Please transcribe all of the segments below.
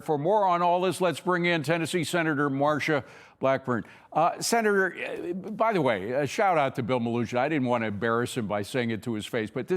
For more on all this, let's bring in Tennessee Senator Marsha Blackburn. Senator, by the way, a shout out to Bill Melugin. I didn't want to embarrass him by saying it to his face, but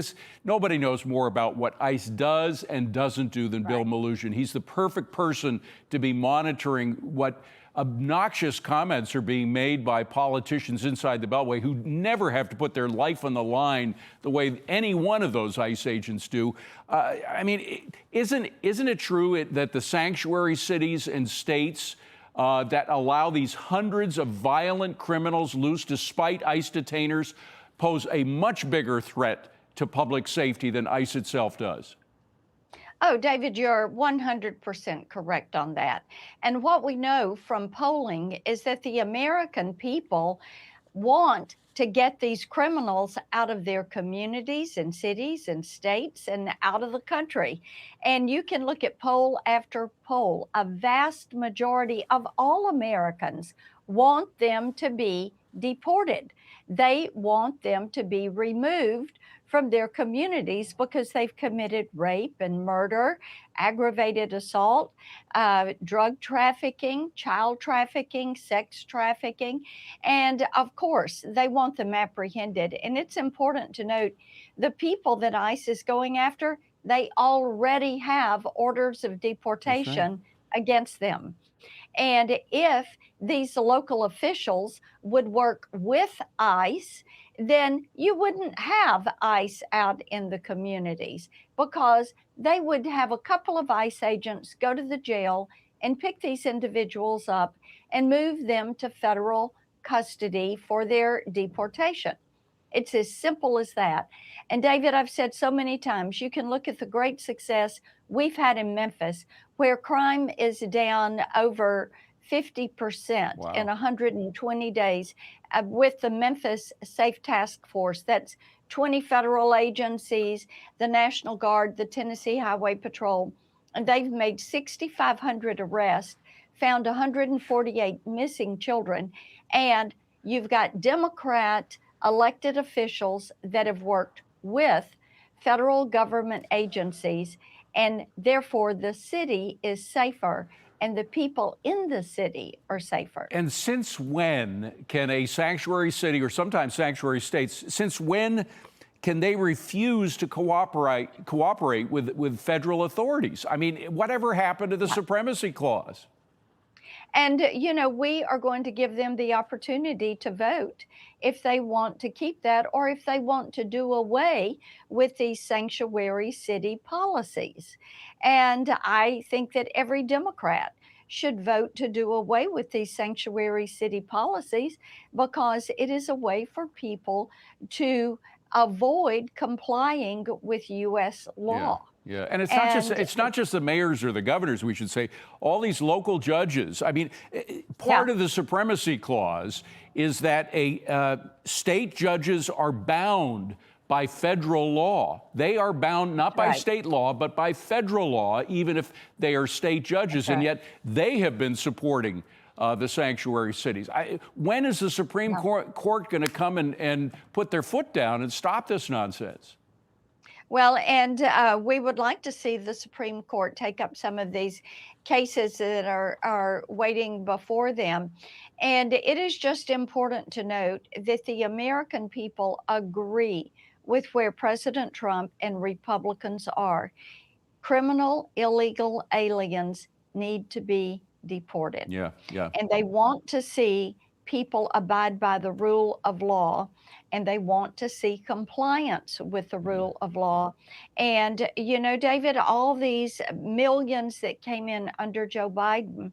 nobody knows more about what ICE does and doesn't do than Bill Melugin. He's the perfect person to be monitoring what obnoxious comments are being made by politicians inside the Beltway who never have to put their life on the line the way any one of those ICE agents do. I mean, isn't it true that the sanctuary cities and states that allow these hundreds of violent criminals loose despite ICE detainers pose a much bigger threat to public safety than ICE itself does? Oh, David, you're 100% correct on that. And what we know from polling is that the American people want to get these criminals out of their communities and cities and states and out of the country. And you can look at poll after poll. A vast majority of all Americans want them to be deported. They want them to be removed from their communities because they've committed rape and murder, aggravated assault, drug trafficking, child trafficking, sex trafficking. And of course, they want them apprehended. And it's important to note the people that ICE is going after, they already have orders of deportation against them. And if these local officials would work with ICE, then you wouldn't have ICE out in the communities because they would have a couple of ICE agents go to the jail and pick these individuals up and move them to federal custody for their deportation. It's as simple as that. And David, I've said so many times, you can look at the great success we've had in Memphis, where crime is down over 50% in 120 days with the Memphis Safe Task Force. That's 20 federal agencies, the National Guard, the Tennessee Highway Patrol, and they've made 6,500 arrests, found 148 missing children, and you've got Democrat elected officials that have worked with federal government agencies, and therefore the city is safer and the people in the city are safer. And since when can a sanctuary city, or sometimes sanctuary states, since when can they refuse to cooperate with federal authorities? I mean, whatever happened to the Supremacy Clause? And, you know, we are going to give them the opportunity to vote if they want to keep that or if they want to do away with these sanctuary city policies. And I think that every Democrat should vote to do away with these sanctuary city policies because it is a way for people to avoid complying with U.S. law. Yeah, and it's not just the mayors or the governors, we should say, all these local judges. I mean, part of the Supremacy Clause is that state judges are bound by federal law. They are bound not by state law, but by federal law, even if they are state judges, and yet they have been supporting the sanctuary cities. When is the Supreme Court going to come and put their foot down and stop this nonsense? Well, and we would like to see the Supreme Court take up some of these cases that are waiting before them. And it is just important to note that the American people agree with where President Trump and Republicans are. Criminal, illegal aliens need to be deported. Yeah. And they want to see people abide by the rule of law, and they want to see compliance with the rule of law. And, you know, David, all these millions that came in under Joe Biden,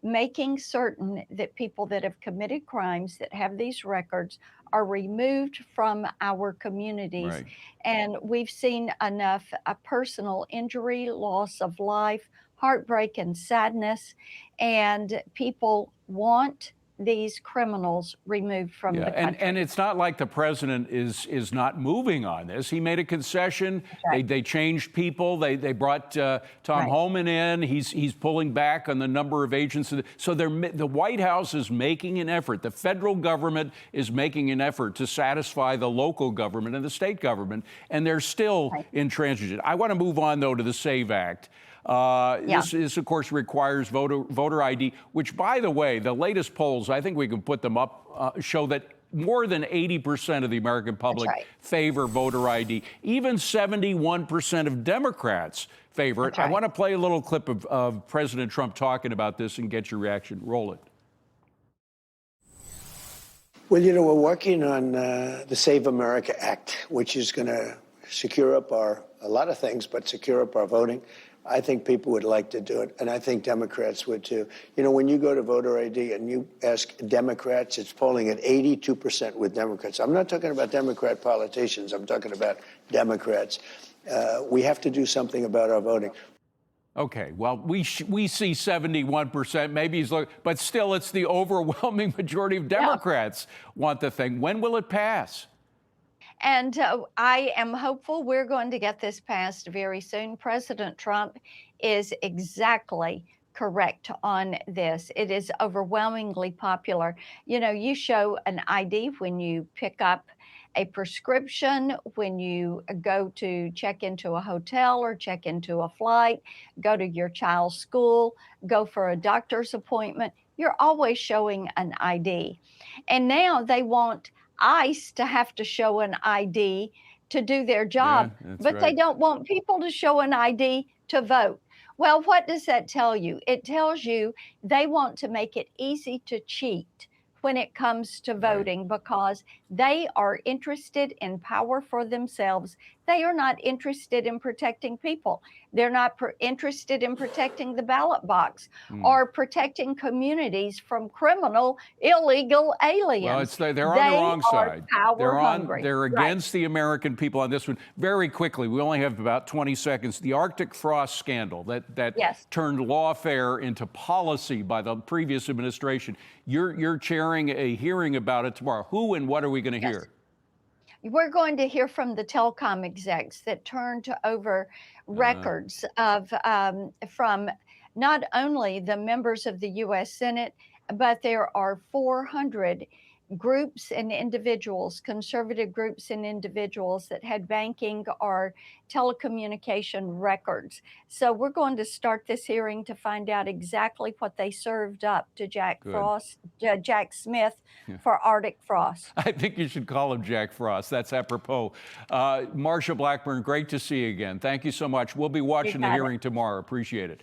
making certain that people that have committed crimes that have these records are removed from our communities. And we've seen enough personal injury, loss of life, heartbreak and sadness, and people want these criminals removed from the country. And it's not like the president is not moving on this. He made a concession. They changed people. They brought Tom Homan in. He's pulling back on the number of agents. So the White House is making an effort. The federal government is making an effort to satisfy the local government and the state government, and they're still intransigent. I want to move on, though, to the SAVE Act. Yeah. This, of course, requires voter ID, which, by the way, the latest polls, I think we can put them up, show that more than 80% of the American public right. favor voter ID. Even 71% of Democrats favor it. That's right. I want to play a little clip of President Trump talking about this and get your reaction. Roll it. Well, you know, we're working on the Save America Act, which is going to secure up a lot of things, but secure up our voting. I think people would like to do it, and I think Democrats would too. You know, when you go to voter ID and you ask Democrats, it's polling at 82% with Democrats. I'm not talking about Democrat politicians. I'm talking about Democrats. We have to do something about our voting. Okay, well, we see 71%, maybe he's looking, but still it's the overwhelming majority of Democrats want the thing. When will it pass? And I am hopeful we're going to get this passed very soon. President Trump is exactly correct on this. It is overwhelmingly popular. You know, you show an ID when you pick up a prescription, when you go to check into a hotel or check into a flight, go to your child's school, go for a doctor's appointment. You're always showing an ID. And now they want ICE to have to show an ID to do their job, but they don't want people to show an ID to vote. Well, what does that tell you? It tells you they want to make it easy to cheat when it comes to voting because they are interested in power for themselves. They are not interested in protecting people. They're not interested in protecting the ballot box or protecting communities from criminal, illegal aliens. Well, they're on the wrong side. Hungry. They're against the American people on this one. Very quickly, we only have about 20 seconds. The Arctic frost scandal that turned lawfare into policy by the previous administration. You're chairing a hearing about it tomorrow. Who and what are we going to hear? We're going to hear from the telecom execs that turned over records of from not only the members of the U.S. Senate, but there are 400 groups and individuals, conservative groups and individuals that had banking or telecommunication records. So we're going to start this hearing to find out exactly what they served up to Jack Smith for Arctic frost. I think you should call him Jack Frost. That's apropos. Marsha Blackburn, great to see you again. Thank you so much. We'll be watching the hearing tomorrow. Appreciate it.